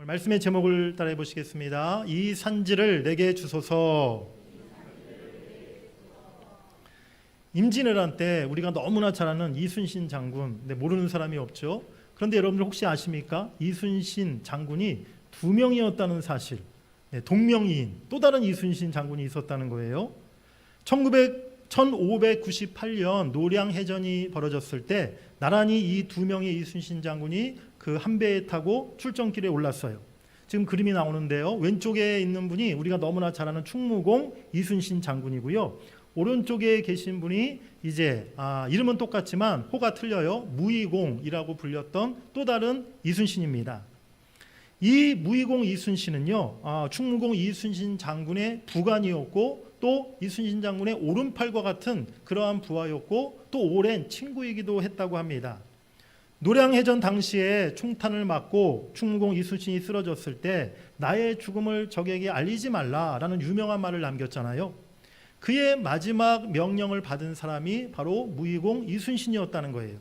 말씀의 제목을 따라해 보시겠습니다. 이 산지를 내게 주소서. 임진왜란 때 우리가 너무나 잘 아는 이순신 장군, 모르는 사람이 없죠. 그런데 여러분들 혹시 아십니까? 이순신 장군이 두 명이었다는 사실. 동명이인 또 다른 이순신 장군이 있었다는 거예요. 1598년 노량해전이 벌어졌을 때 나란히 이 두 명의 이순신 장군이 그 한 배에 타고 출정길에 올랐어요. 지금 그림이 나오는데요. 왼쪽에 있는 분이 우리가 너무나 잘 아는 충무공 이순신 장군이고요. 오른쪽에 계신 분이 이제 이름은 똑같지만 호가 틀려요. 무의공이라고 불렸던 또 다른 이순신입니다. 이 무의공 이순신은요, 충무공 이순신 장군의 부관이었고 또 이순신 장군의 오른팔과 같은 그러한 부하였고 또 오랜 친구이기도 했다고 합니다. 노량해전 당시에 총탄을 맞고 충무공 이순신이 쓰러졌을 때 나의 죽음을 적에게 알리지 말라라는 유명한 말을 남겼잖아요. 그의 마지막 명령을 받은 사람이 바로 무의공 이순신이었다는 거예요.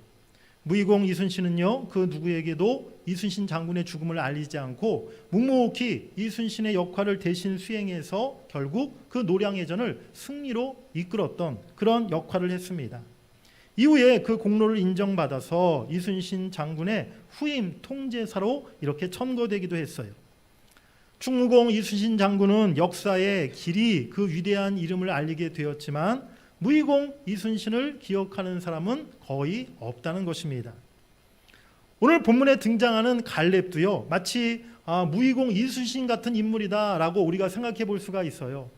무의공 이순신은요, 그 누구에게도 이순신 장군의 죽음을 알리지 않고 묵묵히 이순신의 역할을 대신 수행해서 결국 그 노량해전을 승리로 이끌었던 그런 역할을 했습니다. 이후에 그 공로를 인정받아서 이순신 장군의 후임 통제사로 이렇게 천거되기도 했어요. 충무공 이순신 장군은 역사에 길이 그 위대한 이름을 알리게 되었지만 무의공 이순신을 기억하는 사람은 거의 없다는 것입니다. 오늘 본문에 등장하는 갈렙도요, 마치 무의공 이순신 같은 인물이다라고 우리가 생각해 볼 수가 있어요.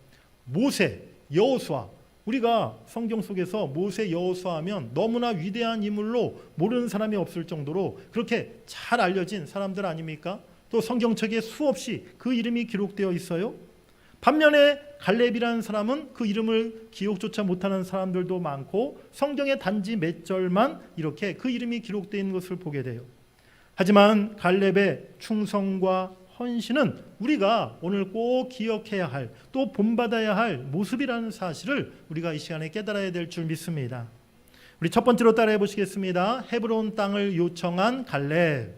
모세, 여호수아, 우리가 성경 속에서 모세, 여호수아 하면 너무나 위대한 인물로 모르는 사람이 없을 정도로 그렇게 잘 알려진 사람들 아닙니까? 또 성경책에 수없이 그 이름이 기록되어 있어요. 반면에 갈렙이라는 사람은 그 이름을 기억조차 못하는 사람들도 많고 성경에 단지 몇 절만 이렇게 그 이름이 기록되어 있는 것을 보게 돼요. 하지만 갈렙의 충성과 헌신은 우리가 오늘 꼭 기억해야 할, 또 본받아야 할 모습이라는 사실을 우리가 이 시간에 깨달아야 될 줄 믿습니다. 우리 첫 번째로 따라해 보시겠습니다. 헤브론 땅을 요청한 갈렙.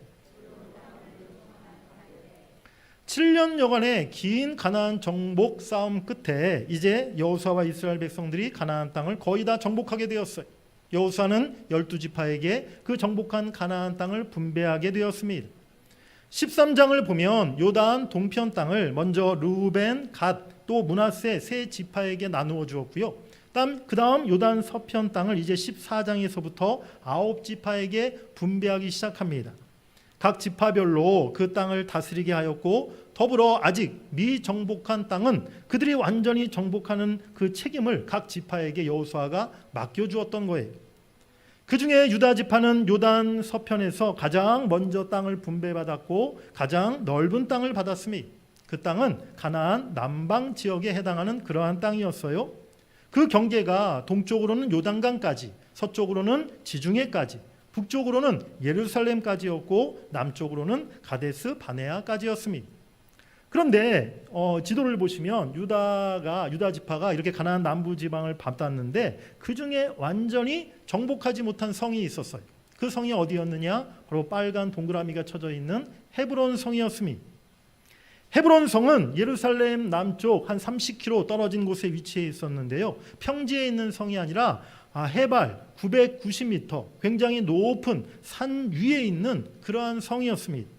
7년여간의 긴 가나안 정복 싸움 끝에 이제 여호수아와 이스라엘 백성들이 가나안 땅을 거의 다 정복하게 되었어요. 여호수아는 12지파에게 그 정복한 가나안 땅을 분배하게 되었습니다. 13장을 보면 요단 동편 땅을 먼저 르우벤, 갓, 또 므낫세 세 지파에게 나누어 주었고요. 그 다음 요단 서편 땅을 이제 14장에서부터 9지파에게 분배하기 시작합니다. 각 지파별로 그 땅을 다스리게 하였고 더불어 아직 미정복한 땅은 그들이 완전히 정복하는 그 책임을 각 지파에게 여호수아가 맡겨주었던 거예요. 그 중에 유다 지파는 요단 서편에서 가장 먼저 땅을 분배받았고 가장 넓은 땅을 받았으니 그 땅은 가나안 남방 지역에 해당하는 그러한 땅이었어요. 그 경계가 동쪽으로는 요단강까지, 서쪽으로는 지중해까지, 북쪽으로는 예루살렘까지였고 남쪽으로는 가데스 바네아까지였습니다. 그런데 지도를 보시면 유다 지파가 이렇게 가나안 남부 지방을 받았는데 그 중에 완전히 정복하지 못한 성이 있었어요. 그 성이 어디였느냐? 바로 빨간 동그라미가 쳐져 있는 헤브론 성이었습니다. 헤브론 성은 예루살렘 남쪽 한 30km 떨어진 곳에 위치해 있었는데요. 평지에 있는 성이 아니라 해발 990m, 굉장히 높은 산 위에 있는 그러한 성이었습니다.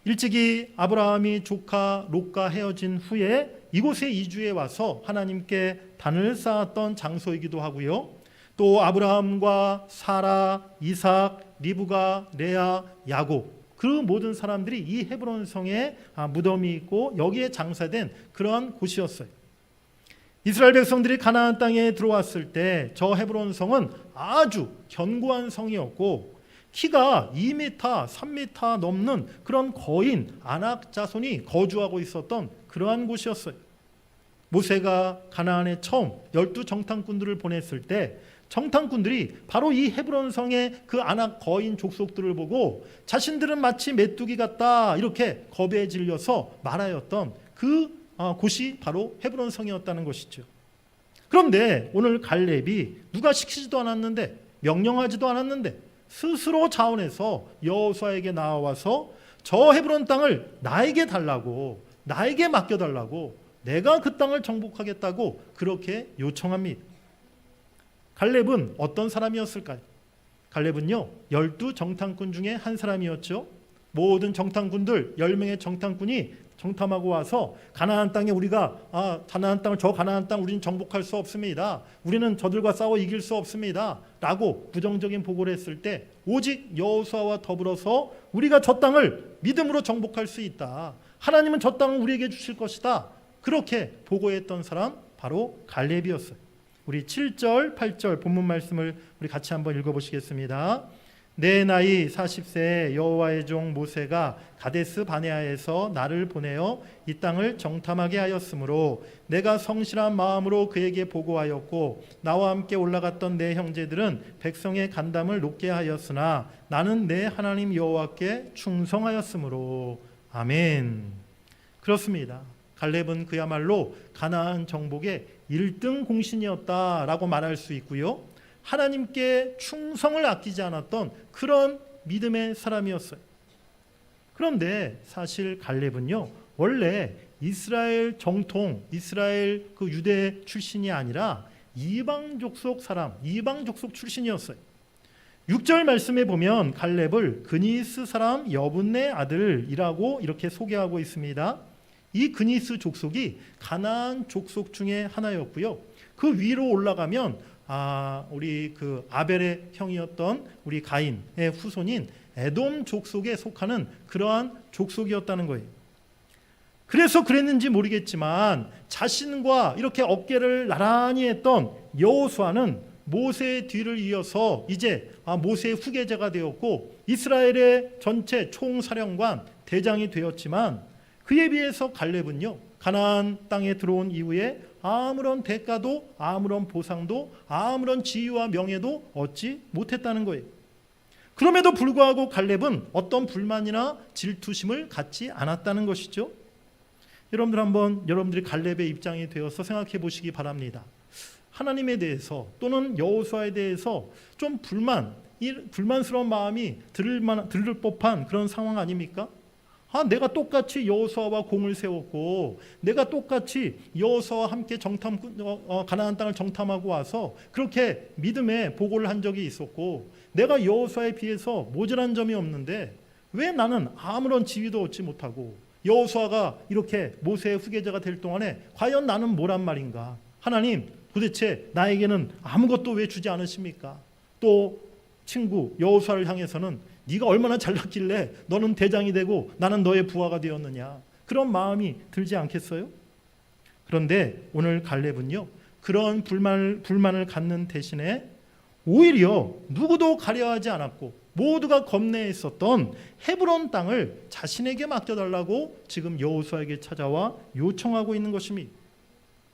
일찍이 아브라함이 조카 롯과 헤어진 후에 이곳에 이주해 와서 하나님께 단을 쌓았던 장소이기도 하고요. 또 아브라함과 사라, 이삭, 리브가, 레아, 야곱, 그 모든 사람들이 이 헤브론 성에 무덤이 있고 여기에 장사된 그러한 곳이었어요. 이스라엘 백성들이 가나안 땅에 들어왔을 때 저 헤브론 성은 아주 견고한 성이었고 키가 2m, 3m 넘는 그런 거인 아낙 자손이 거주하고 있었던 그러한 곳이었어요. 모세가 가나안에 처음 12정탐꾼들을 보냈을 때 정탐꾼들이 바로 이 헤브론 성의 그 아낙 거인 족속들을 보고 자신들은 마치 메뚜기 같다 이렇게 겁에 질려서 말하였던 그 곳이 바로 헤브론 성이었다는 것이죠. 그런데 오늘 갈렙이 누가 시키지도 않았는데 명령하지도 않았는데 스스로 자원해서 여호수아에게 나와서 저 헤브론 땅을 나에게 달라고, 나에게 맡겨달라고, 내가 그 땅을 정복하겠다고 그렇게 요청합니다. 갈렙은 어떤 사람이었을까요? 갈렙은요 12 정탐꾼 중에 한 사람이었죠. 모든 정탐꾼들 10명의 정탐꾼이 정탐하고 와서 가나안 땅에 우리가 가나안 땅을 저 가나안 땅 우리는 정복할 수 없습니다. 우리는 저들과 싸워 이길 수 없습니다. 라고 부정적인 보고를 했을 때 오직 여호수아와 더불어서 우리가 저 땅을 믿음으로 정복할 수 있다. 하나님은 저 땅을 우리에게 주실 것이다. 그렇게 보고했던 사람 바로 갈렙이었어요. 우리 7절, 8절 본문 말씀을 우리 같이 한번 읽어보시겠습니다. 내 나이 40세에 여호와의 종 모세가 가데스 바네아에서 나를 보내어 이 땅을 정탐하게 하였으므로 내가 성실한 마음으로 그에게 보고하였고 나와 함께 올라갔던 내 형제들은 백성의 간담을 높게 하였으나 나는 내 하나님 여호와께 충성하였으므로. 아멘. 그렇습니다. 갈렙은 그야말로 가나안 정복의 1등 공신이었다라고 말할 수 있고요. 하나님께 충성을 아끼지 않았던 그런 믿음의 사람이었어요. 그런데 사실 갈렙은요 원래 이스라엘 정통, 이스라엘 그 유대 출신이 아니라 이방 족속 사람, 이방 족속 출신이었어요. 6절 말씀에 보면 갈렙을 그니스 사람 여분네 아들이라고 이렇게 소개하고 있습니다. 이 그니스 족속이 가나안 족속 중에 하나였고요. 그 위로 올라가면 우리 그 아벨의 형이었던 우리 가인의 후손인 에돔 족속에 속하는 그러한 족속이었다는 거예요. 그래서 그랬는지 모르겠지만 자신과 이렇게 어깨를 나란히 했던 여호수아는 모세의 뒤를 이어서 이제 모세의 후계자가 되었고 이스라엘의 전체 총사령관 대장이 되었지만 그에 비해서 갈렙은요 가나안 땅에 들어온 이후에 아무런 대가도 아무런 보상도 아무런 지위와 명예도 얻지 못했다는 거예요. 그럼에도 불구하고 갈렙은 어떤 불만이나 질투심을 갖지 않았다는 것이죠. 여러분들 한번 여러분들이 갈렙의 입장이 되어서 생각해 보시기 바랍니다. 하나님에 대해서 또는 여호수아에 대해서 좀 불만스러운 마음이 들을 법한 그런 상황 아닙니까? 내가 똑같이 여호수아와 공을 세웠고 내가 똑같이 여호수아와 함께 가나안 땅을 정탐하고 와서 그렇게 믿음의 보고를 한 적이 있었고 내가 여호수아에 비해서 모자란 점이 없는데 왜 나는 아무런 지위도 얻지 못하고 여호수아가 이렇게 모세의 후계자가 될 동안에 과연 나는 뭐란 말인가? 하나님 도대체 나에게는 아무것도 왜 주지 않으십니까? 또 친구 여호수아를 향해서는 네가 얼마나 잘났길래 너는 대장이 되고 나는 너의 부하가 되었느냐, 그런 마음이 들지 않겠어요? 그런데 오늘 갈렙은요 그런 불만을 갖는 대신에 오히려 누구도 가려하지 않았고 모두가 겁내했었던 헤브론 땅을 자신에게 맡겨달라고 지금 여호수아에게 찾아와 요청하고 있는 것입니다.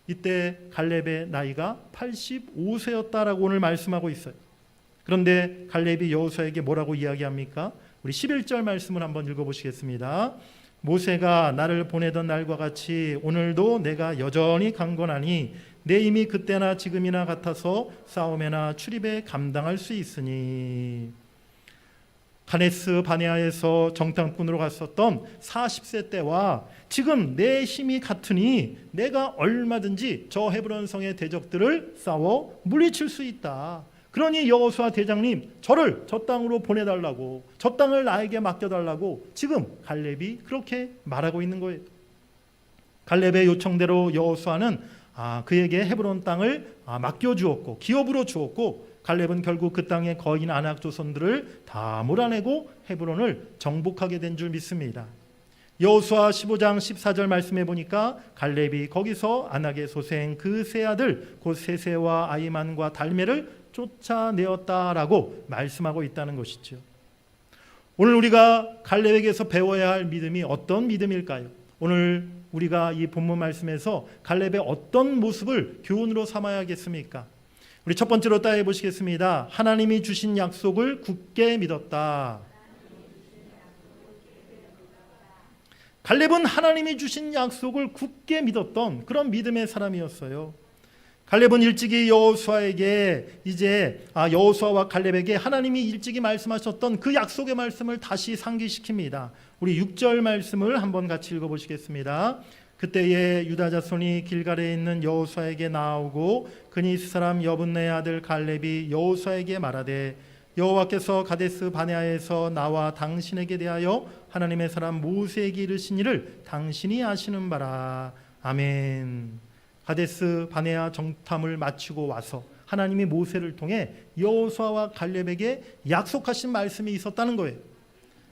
이때 갈렙의 나이가 85세였다라고 오늘 말씀하고 있어요. 그런데 갈렙이 여호수아에게 뭐라고 이야기합니까? 우리 11절 말씀을 한번 읽어보시겠습니다. 모세가 나를 보내던 날과 같이 오늘도 내가 여전히 강건하니 내 힘이 그때나 지금이나 같아서 싸움에나 출입에 감당할 수 있으니. 가데스 바네아에서 정탐꾼으로 갔었던 40세 때와 지금 내 힘이 같으니 내가 얼마든지 저 헤브론 성의 대적들을 싸워 물리칠 수 있다. 그러니 여호수아 대장님 저를 저 땅으로 보내달라고, 저 땅을 나에게 맡겨달라고 지금 갈렙이 그렇게 말하고 있는 거예요. 갈렙의 요청대로 여호수아는 그에게 헤브론 땅을 맡겨주었고 기업으로 주었고 갈렙은 결국 그 땅의 거인 아낙 조선들을 다 몰아내고 헤브론을 정복하게 된 줄 믿습니다. 여호수아 15장 14절 말씀해 보니까 갈렙이 거기서 아낙의 소생 그 세 아들 곧 세세와 아이만과 달메를 쫓아내었다라고 말씀하고 있다는 것이죠. 오늘 우리가 갈렙에게서 배워야 할 믿음이 어떤 믿음일까요? 오늘 우리가 이 본문 말씀에서 갈렙의 어떤 모습을 교훈으로 삼아야겠습니까? 우리 첫 번째로 따라해 보시겠습니다. 하나님이 주신 약속을 굳게 믿었다. 갈렙은 하나님이 주신 약속을 굳게 믿었던 그런 믿음의 사람이었어요. 갈렙은 일찍이 여호수아에게 여호수아와 갈렙에게 하나님이 일찍이 말씀하셨던 그 약속의 말씀을 다시 상기시킵니다. 우리 6절 말씀을 한번 같이 읽어보시겠습니다. 그때에 유다 자손이 길갈에 있는 여호수아에게 나오고 그니스 사람 여분네 아들 갈렙이 여호수아에게 말하되 여호와께서 가데스 바네아에서 나와 당신에게 대하여 하나님의 사람 모세에게 이르신 일을 당신이 아시는 바라. 아멘. 가데스 바네아 정탐을 마치고 와서 하나님이 모세를 통해 여호수아와 갈렙에게 약속하신 말씀이 있었다는 거예요.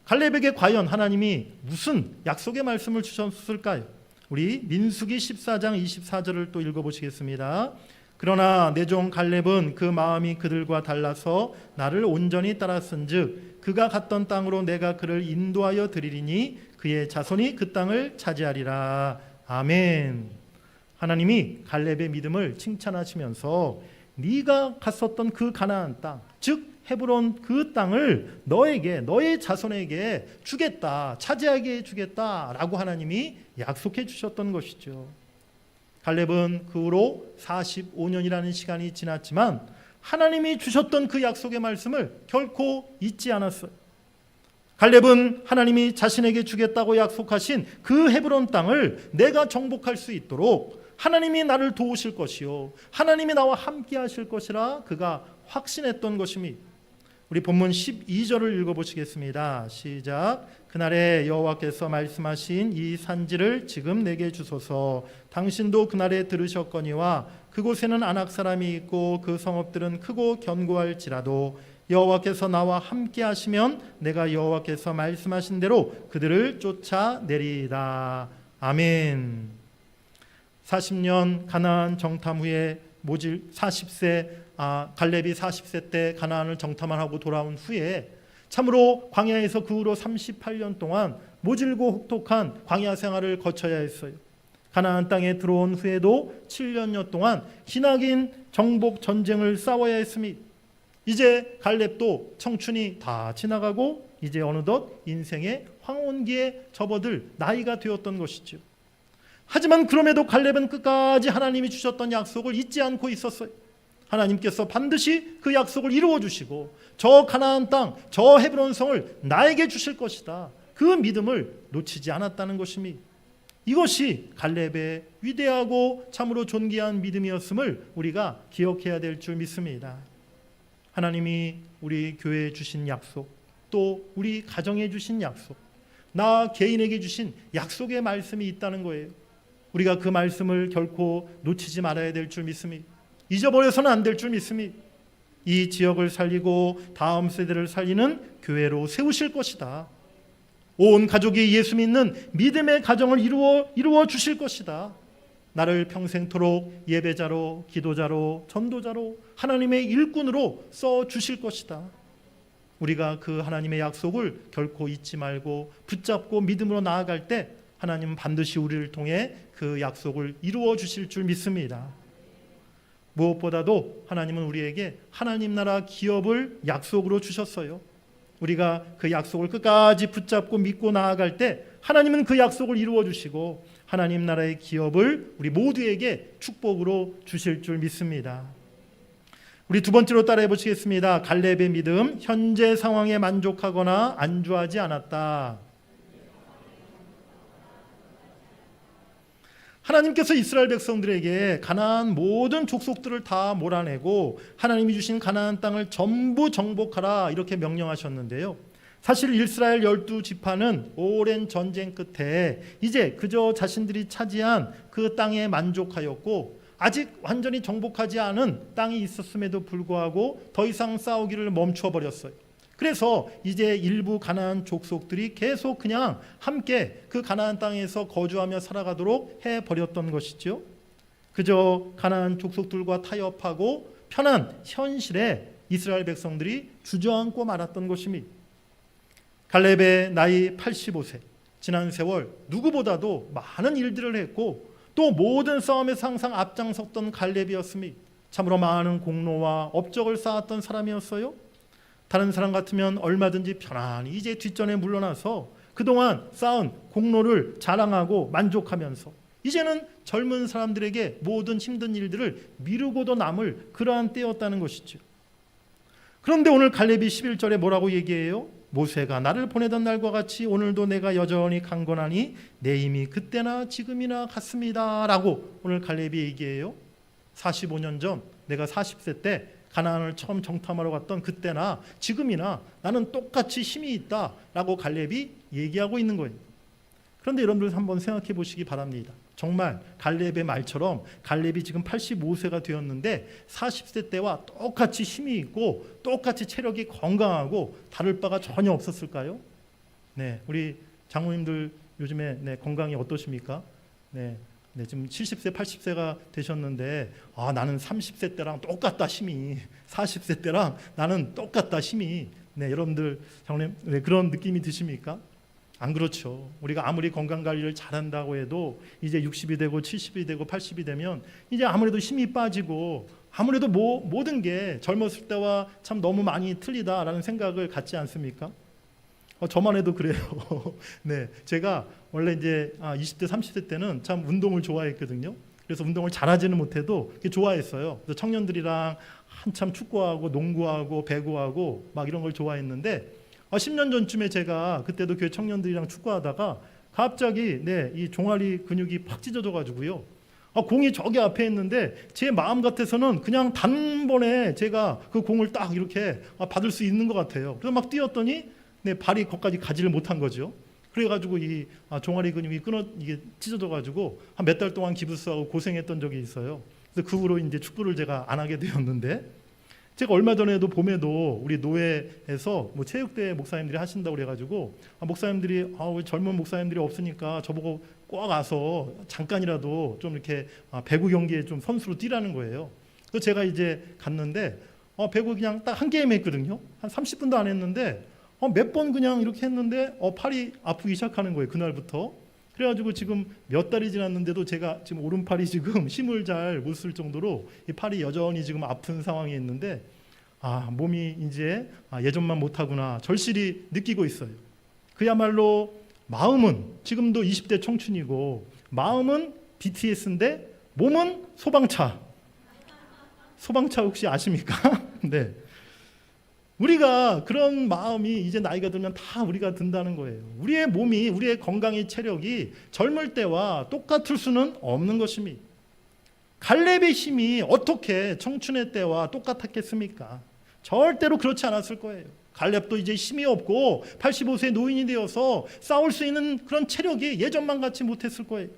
갈렙에게 과연 하나님이 무슨 약속의 말씀을 주셨을까요? 우리 민수기 14장 24절을 또 읽어보시겠습니다. 그러나 내 종 갈렙은 그 마음이 그들과 달라서 나를 온전히 따랐은즉 그가 갔던 땅으로 내가 그를 인도하여 드리리니 그의 자손이 그 땅을 차지하리라. 아멘. 하나님이 갈렙의 믿음을 칭찬하시면서 네가 갔었던 그 가나안 땅, 즉 헤브론 그 땅을 너에게, 너의 자손에게 주겠다, 차지하게 주겠다라고 하나님이 약속해 주셨던 것이죠. 갈렙은 그 후로 45년이라는 시간이 지났지만 하나님이 주셨던 그 약속의 말씀을 결코 잊지 않았어요. 갈렙은 하나님이 자신에게 주겠다고 약속하신 그 헤브론 땅을 내가 정복할 수 있도록 하나님이 나를 도우실 것이요 하나님이 나와 함께 하실 것이라 그가 확신했던 것입니다. 우리 본문 12절을 읽어보시겠습니다. 시작. 그날에 여호와께서 말씀하신 이 산지를 지금 내게 주소서. 당신도 그날에 들으셨거니와 그곳에는 아낙 사람이 있고 그 성읍들은 크고 견고할지라도 여호와께서 나와 함께 하시면 내가 여호와께서 말씀하신 대로 그들을 쫓아내리이다. 아멘. 40년 가나안 정탐 후에 갈렙이 40세 때 가나안을 정탐을 하고 돌아온 후에 참으로 광야에서 그 후로 38년 동안 모질고 혹독한 광야 생활을 거쳐야 했어요. 가나안 땅에 들어온 후에도 7년여 동안 기나긴 정복 전쟁을 싸워야 했습니다. 이제 갈렙도 청춘이 다 지나가고 이제 어느덧 인생의 황혼기에 접어들 나이가 되었던 것이죠. 하지만 그럼에도 갈렙은 끝까지 하나님이 주셨던 약속을 잊지 않고 있었어요. 하나님께서 반드시 그 약속을 이루어 주시고 저 가나안 땅, 저 헤브론 성을 나에게 주실 것이다. 그 믿음을 놓치지 않았다는 것입니다. 이것이 갈렙의 위대하고 참으로 존귀한 믿음이었음을 우리가 기억해야 될 줄 믿습니다. 하나님이 우리 교회에 주신 약속, 또 우리 가정에 주신 약속, 나 개인에게 주신 약속의 말씀이 있다는 거예요. 우리가 그 말씀을 결코 놓치지 말아야 될 줄 믿습니다. 잊어버려서는 안 될 줄 믿습니다. 이 지역을 살리고 다음 세대를 살리는 교회로 세우실 것이다. 온 가족이 예수 믿는 믿음의 가정을 이루어 주실 것이다. 나를 평생토록 예배자로, 기도자로, 전도자로, 하나님의 일꾼으로 써 주실 것이다. 우리가 그 하나님의 약속을 결코 잊지 말고 붙잡고 믿음으로 나아갈 때 하나님은 반드시 우리를 통해 그 약속을 이루어 주실 줄 믿습니다. 무엇보다도 하나님은 우리에게 하나님 나라 기업을 약속으로 주셨어요. 우리가 그 약속을 끝까지 붙잡고 믿고 나아갈 때 하나님은 그 약속을 이루어 주시고 하나님 나라의 기업을 우리 모두에게 축복으로 주실 줄 믿습니다. 우리 두 번째로 따라해 보시겠습니다. 갈렙의 믿음, 현재 상황에 만족하거나 안주하지 않았다. 하나님께서 이스라엘 백성들에게 가나안 모든 족속들을 다 몰아내고 하나님이 주신 가나안 땅을 전부 정복하라 이렇게 명령하셨는데요. 사실 이스라엘 12지파는 오랜 전쟁 끝에 이제 그저 자신들이 차지한 그 땅에 만족하였고 아직 완전히 정복하지 않은 땅이 있었음에도 불구하고 더 이상 싸우기를 멈춰버렸어요. 그래서 이제 일부 가나안 족속들이 계속 그냥 함께 그 가나안 땅에서 거주하며 살아가도록 해버렸던 것이죠. 그저 가나안 족속들과 타협하고 편한 현실에 이스라엘 백성들이 주저앉고 말았던 것입니다. 갈렙의 나이 85세, 지난 세월 누구보다도 많은 일들을 했고 또 모든 싸움에서 항상 앞장섰던 갈렙이었습니다. 참으로 많은 공로와 업적을 쌓았던 사람이었어요. 다른 사람 같으면 얼마든지 편안히 이제 뒷전에 물러나서 그동안 쌓은 공로를 자랑하고 만족하면서 이제는 젊은 사람들에게 모든 힘든 일들을 미루고도 남을 그러한 때였다는 것이죠. 그런데 오늘 갈렙이 11절에 뭐라고 얘기해요? 모세가 나를 보내던 날과 같이 오늘도 내가 여전히 강건하니 내 힘이 그때나 지금이나 같습니다 라고 오늘 갈렙이 얘기해요. 45년 전 내가 40세 때 가나안을 처음 정탐하러 갔던 그때나 지금이나 나는 똑같이 힘이 있다 라고 갈렙이 얘기하고 있는 거예요. 그런데 여러분들 한번 생각해 보시기 바랍니다. 정말 갈렙의 말처럼 갈렙이 지금 85세가 되었는데 40세 때와 똑같이 힘이 있고 똑같이 체력이 건강하고 다를 바가 전혀 없었을까요? 네, 우리 장모님들 요즘에 건강이 어떠십니까? 네, 지금 70세, 80세가 되셨는데 나는 30세 때랑 똑같다 힘이, 40세 때랑 나는 똑같다 힘이. 네, 여러분들 장모님 그런 느낌이 드십니까? 안 그렇죠. 우리가 아무리 건강관리를 잘한다고 해도 이제 60이 되고 70이 되고 80이 되면 이제 아무래도 힘이 빠지고 아무래도 모든 게 젊었을 때와 참 너무 많이 틀리다라는 생각을 갖지 않습니까? 저만 해도 그래요. 네, 제가 원래 이제 20대 30대 때는 참 운동을 좋아했거든요. 그래서 운동을 잘하지는 못해도 좋아했어요. 그래서 청년들이랑 한참 축구하고 농구하고 배구하고 막 이런 걸 좋아했는데 10년 전쯤에 제가 그때도 교회 청년들이랑 축구하다가 갑자기 이 종아리 근육이 팍 찢어져 가지고요. 공이 저기 앞에 있는데 제 마음 같아서는 그냥 단번에 제가 그 공을 딱 이렇게 받을 수 있는 것 같아요. 그래서 막 뛰었더니 발이 거기까지 가지를 못한 거죠. 그래가지고 이 종아리 근육이 이게 찢어져 가지고 한 몇 달 동안 기부스하고 고생했던 적이 있어요. 그래서 그 후로 이제 축구를 제가 안 하게 되었는데, 제가 얼마 전에도 봄에도 우리 노회에서 체육대회 목사님들이 하신다고 그래가지고 목사님들이 젊은 목사님들이 없으니까 저보고 꼭 와서 잠깐이라도 좀 이렇게 배구 경기에 좀 선수로 뛰라는 거예요. 그래서 제가 이제 갔는데 배구 그냥 딱 한 게임 했거든요. 한 30분도 안 했는데 몇 번 그냥 이렇게 했는데 팔이 아프기 시작하는 거예요. 그날부터. 그래가지고 지금 몇 달이 지났는데도 제가 지금 오른팔이 지금 힘을 잘 못 쓸 정도로 이 팔이 여전히 지금 아픈 상황에 있는데 몸이 이제 예전만 못하구나 절실히 느끼고 있어요. 그야말로 마음은 지금도 20대 청춘이고 마음은 BTS인데 몸은 소방차. 소방차 혹시 아십니까? 네. 우리가 그런 마음이 이제 나이가 들면 다 우리가 든다는 거예요. 우리의 몸이, 우리의 건강의 체력이 젊을 때와 똑같을 수는 없는 것입니다. 갈렙의 힘이 어떻게 청춘의 때와 똑같았겠습니까? 절대로 그렇지 않았을 거예요. 갈렙도 이제 힘이 없고 85세 노인이 되어서 싸울 수 있는 그런 체력이 예전만 같이 못했을 거예요.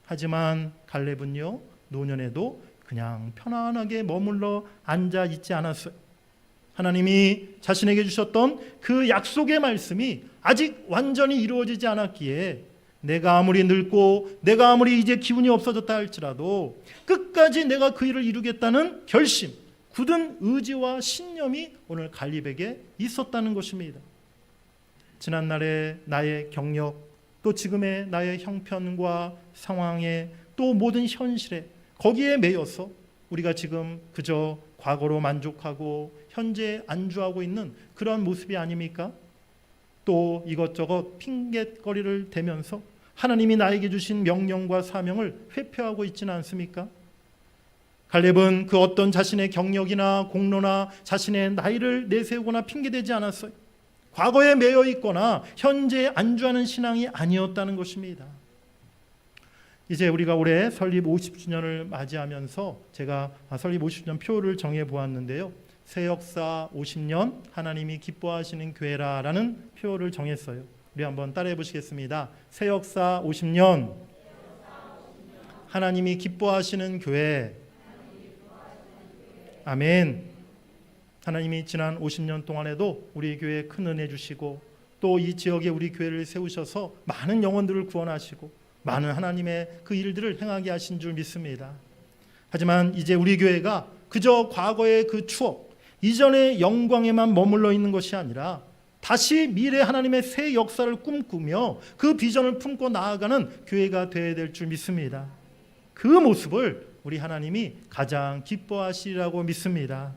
하지만 갈렙은요, 노년에도 그냥 편안하게 머물러 앉아 있지 않았어요. 하나님이 자신에게 주셨던 그 약속의 말씀이 아직 완전히 이루어지지 않았기에 내가 아무리 늙고 내가 아무리 이제 기운이 없어졌다 할지라도 끝까지 내가 그 일을 이루겠다는 결심, 굳은 의지와 신념이 오늘 갈렙에게 있었다는 것입니다. 지난날의 나의 경력, 또 지금의 나의 형편과 상황에, 또 모든 현실에 거기에 매여서 우리가 지금 그저 과거로 만족하고 현재에 안주하고 있는 그런 모습이 아닙니까? 또 이것저것 핑곗거리를 대면서 하나님이 나에게 주신 명령과 사명을 회피하고 있지는 않습니까? 갈렙은 그 어떤 자신의 경력이나 공로나 자신의 나이를 내세우거나 핑계대지 않았어요. 과거에 매여 있거나 현재에 안주하는 신앙이 아니었다는 것입니다. 이제 우리가 올해 설립 50주년을 맞이하면서 제가 설립 50주년 표를 정해 보았는데요. 새 역사 50년 하나님이 기뻐하시는 교회라라는 표를 정했어요. 우리 한번 따라해 보시겠습니다. 새 역사 50년 하나님이 기뻐하시는 교회. 아멘. 하나님이 지난 50년 동안에도 우리 교회에 큰 은혜 주시고 또 이 지역에 우리 교회를 세우셔서 많은 영혼들을 구원하시고 많은 하나님의 그 일들을 행하게 하신 줄 믿습니다. 하지만 이제 우리 교회가 그저 과거의 그 추억, 이전의 영광에만 머물러 있는 것이 아니라 다시 미래 하나님의 새 역사를 꿈꾸며 그 비전을 품고 나아가는 교회가 되어야 될 줄 믿습니다. 그 모습을 우리 하나님이 가장 기뻐하시리라고 믿습니다.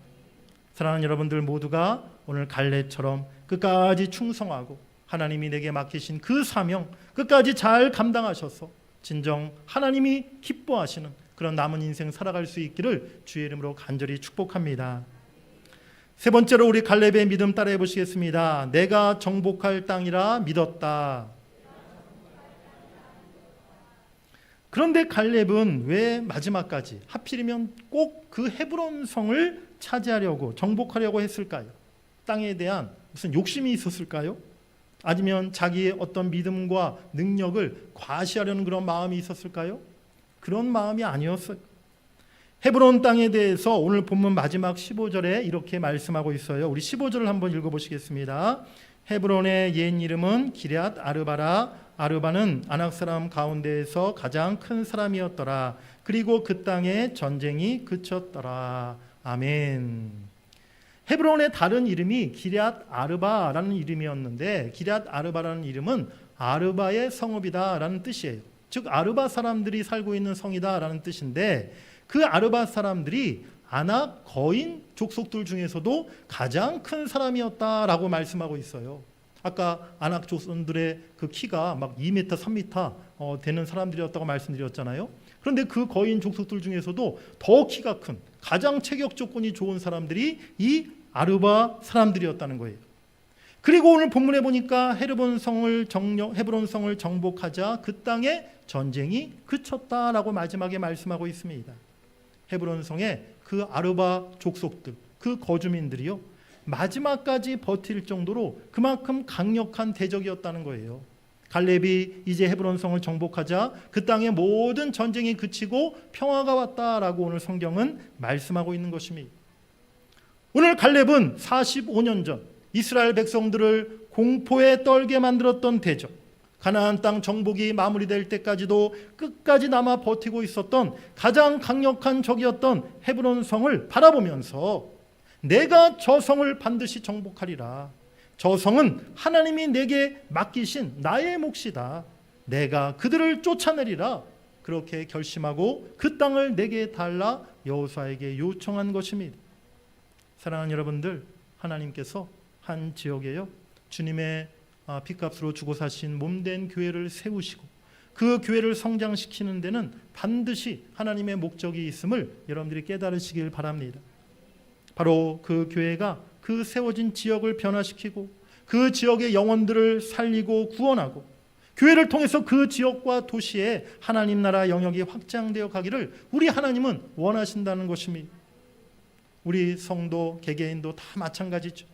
사랑하는 여러분들 모두가 오늘 갈렙처럼 끝까지 충성하고 하나님이 내게 맡기신 그 사명 끝까지 잘 감당하셔서 진정 하나님이 기뻐하시는 그런 남은 인생 살아갈 수 있기를 주의 이름으로 간절히 축복합니다. 세 번째로 우리 갈렙의 믿음 따라해 보시겠습니다. 내가 정복할 땅이라 믿었다. 그런데 갈렙은 왜 마지막까지 하필이면 꼭 그 헤브론 성을 차지하려고 정복하려고 했을까요? 땅에 대한 무슨 욕심이 있었을까요? 아니면 자기의 어떤 믿음과 능력을 과시하려는 그런 마음이 있었을까요? 그런 마음이 아니었어요. 헤브론 땅에 대해서 오늘 본문 마지막 15절에 이렇게 말씀하고 있어요. 우리 15절을 한번 읽어보시겠습니다. 헤브론의 옛 이름은 기럇 아르바라. 아르바는 아낙 사람 가운데에서 가장 큰 사람이었더라. 그리고 그 땅에 전쟁이 그쳤더라. 아멘. 헤브론의 다른 이름이 기럇 아르바라는 이름이었는데, 기럇 아르바라는 이름은 아르바의 성읍이다라는 뜻이에요. 즉 아르바 사람들이 살고 있는 성이다라는 뜻인데, 그 아르바 사람들이 아낙 거인 족속들 중에서도 가장 큰 사람이었다라고 말씀하고 있어요. 아까 아낙 족속들의 그 키가 막 2m, 3m 되는 사람들이었다고 말씀드렸잖아요. 그런데 그 거인 족속들 중에서도 더 키가 큰, 가장 체격 조건이 좋은 사람들이 이 아르바 사람들이었다는 거예요. 그리고 오늘 본문에 보니까 헤브론 성을 정복하자 그 땅에 전쟁이 그쳤다라고 마지막에 말씀하고 있습니다. 헤브론 성의 그 아르바 족속들, 그 거주민들이요, 마지막까지 버틸 정도로 그만큼 강력한 대적이었다는 거예요. 갈렙이 이제 헤브론 성을 정복하자 그 땅의 모든 전쟁이 그치고 평화가 왔다라고 오늘 성경은 말씀하고 있는 것입니다. 오늘 갈렙은 45년 전 이스라엘 백성들을 공포에 떨게 만들었던 대적, 가나안 땅 정복이 마무리될 때까지도 끝까지 남아 버티고 있었던 가장 강력한 적이었던 헤브론 성을 바라보면서 내가 저 성을 반드시 정복하리라. 저 성은 하나님이 내게 맡기신 나의 몫이다. 내가 그들을 쫓아내리라. 그렇게 결심하고 그 땅을 내게 달라 여호수아에게 요청한 것입니다. 사랑하는 여러분들, 하나님께서 한 지역에요, 주님의 핏값으로 주고 사신 몸된 교회를 세우시고 그 교회를 성장시키는 데는 반드시 하나님의 목적이 있음을 여러분들이 깨달으시길 바랍니다. 바로 그 교회가 그 세워진 지역을 변화시키고 그 지역의 영혼들을 살리고 구원하고 교회를 통해서 그 지역과 도시에 하나님 나라 영역이 확장되어 가기를 우리 하나님은 원하신다는 것입니다. 우리 성도, 개개인도 다 마찬가지죠.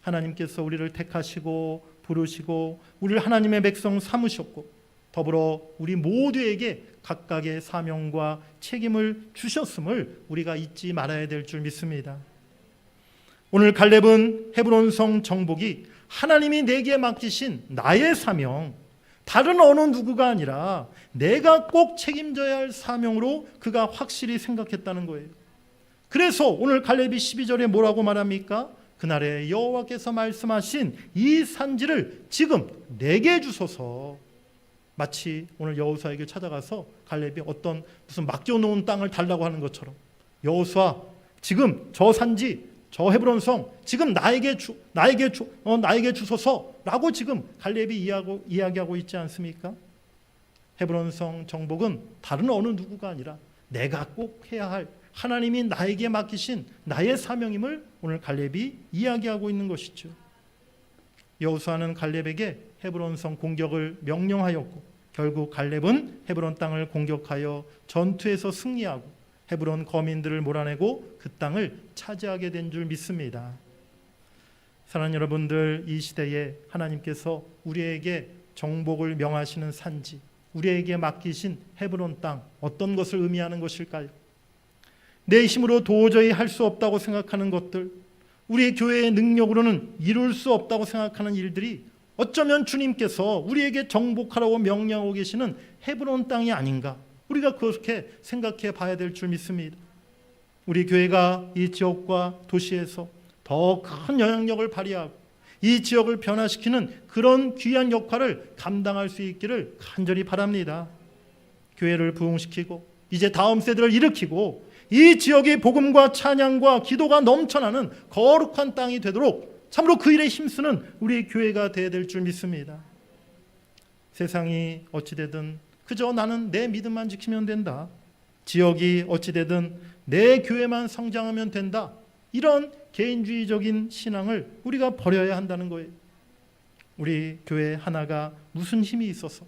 하나님께서 우리를 택하시고 부르시고 우리를 하나님의 백성 삼으셨고 더불어 우리 모두에게 각각의 사명과 책임을 주셨음을 우리가 잊지 말아야 될 줄 믿습니다. 오늘 갈렙은 헤브론 성 정복이 하나님이 내게 맡기신 나의 사명, 다른 어느 누구가 아니라 내가 꼭 책임져야 할 사명으로 그가 확실히 생각했다는 거예요. 그래서 오늘 갈렙이 12절에 뭐라고 말합니까? 그날에 여호와께서 말씀하신 이 산지를 지금 내게 주소서. 마치 오늘 여호수아에게 찾아가서 갈렙이 어떤 무슨 맡겨놓은 땅을 달라고 하는 것처럼, 여호수아, 지금 저 산지, 저 헤브론 성 지금 나에게 주소서라고 지금 갈렙이 이야기하고 있지 않습니까? 헤브론 성 정복은 다른 어느 누구가 아니라 내가 꼭 해야 할 하나님이 나에게 맡기신 나의 사명임을 오늘 갈렙이 이야기하고 있는 것이죠. 여호수아는 갈렙에게 헤브론 성 공격을 명령하였고 결국 갈렙은 헤브론 땅을 공격하여 전투에서 승리하고 헤브론 거민들을 몰아내고 그 땅을 차지하게 된 줄 믿습니다. 사랑하는 여러분들, 이 시대에 하나님께서 우리에게 정복을 명하시는 산지, 우리에게 맡기신 헤브론 땅, 어떤 것을 의미하는 것일까요? 내 힘으로 도저히 할 수 없다고 생각하는 것들, 우리의 교회의 능력으로는 이룰 수 없다고 생각하는 일들이 어쩌면 주님께서 우리에게 정복하라고 명령하고 계시는 헤브론 땅이 아닌가, 우리가 그렇게 생각해 봐야 될 줄 믿습니다. 우리 교회가 이 지역과 도시에서 더 큰 영향력을 발휘하고 이 지역을 변화시키는 그런 귀한 역할을 감당할 수 있기를 간절히 바랍니다. 교회를 부흥시키고 이제 다음 세대를 일으키고 이 지역의 복음과 찬양과 기도가 넘쳐나는 거룩한 땅이 되도록 참으로 그 일에 힘쓰는 우리 교회가 되어야 될 줄 믿습니다. 세상이 어찌되든 그저 나는 내 믿음만 지키면 된다. 지역이 어찌되든 내 교회만 성장하면 된다. 이런 개인주의적인 신앙을 우리가 버려야 한다는 거예요. 우리 교회 하나가 무슨 힘이 있어서,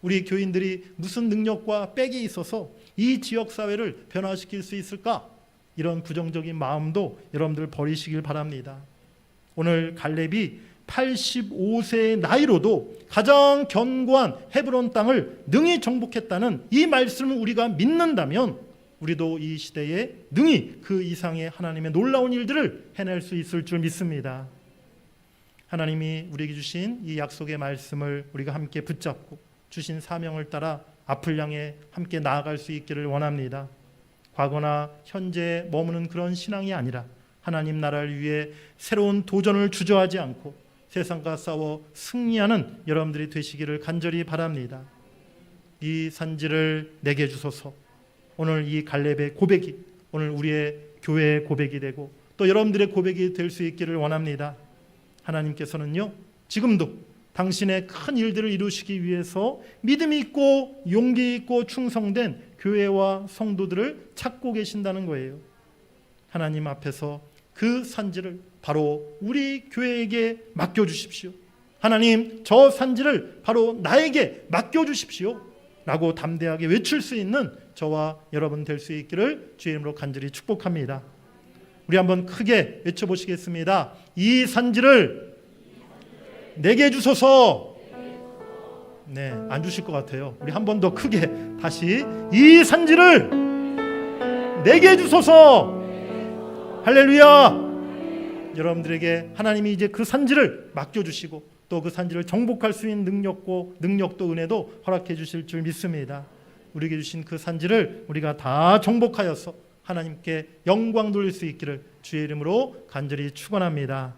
우리 교인들이 무슨 능력과 빽이 있어서 이 지역사회를 변화시킬 수 있을까? 이런 부정적인 마음도 여러분들 버리시길 바랍니다. 오늘 갈렙이 85세의 나이로도 가장 견고한 헤브론 땅을 능히 정복했다는 이 말씀을 우리가 믿는다면 우리도 이 시대에 능히 그 이상의 하나님의 놀라운 일들을 해낼 수 있을 줄 믿습니다. 하나님이 우리에게 주신 이 약속의 말씀을 우리가 함께 붙잡고 주신 사명을 따라 앞을 향해 함께 나아갈 수 있기를 원합니다. 과거나 현재에 머무는 그런 신앙이 아니라 하나님 나라를 위해 새로운 도전을 주저하지 않고 세상과 싸워 승리하는 여러분들이 되시기를 간절히 바랍니다. 이 산지를 내게 주소서. 오늘 이 갈렙의 고백이 오늘 우리의 교회의 고백이 되고 또 여러분들의 고백이 될 수 있기를 원합니다. 하나님께서는요, 지금도 당신의 큰 일들을 이루시기 위해서 믿음 있고 용기 있고 충성된 교회와 성도들을 찾고 계신다는 거예요. 하나님 앞에서 그 산지를 바로 우리 교회에게 맡겨주십시오. 하나님, 저 산지를 바로 나에게 맡겨주십시오 라고 담대하게 외칠 수 있는 저와 여러분 될 수 있기를 주의 이름으로 간절히 축복합니다. 우리 한번 크게 외쳐보시겠습니다. 이 산지를 내게 주소서. 네, 안 주실 것 같아요. 우리 한 번 더 크게 다시 이 산지를 내게 주소서. 할렐루야. 여러분들에게 하나님이 이제 그 산지를 맡겨주시고 또 그 산지를 정복할 수 있는 능력도 은혜도 허락해 주실 줄 믿습니다. 우리에게 주신 그 산지를 우리가 다 정복하여서 하나님께 영광 돌릴 수 있기를 주의 이름으로 간절히 축원합니다.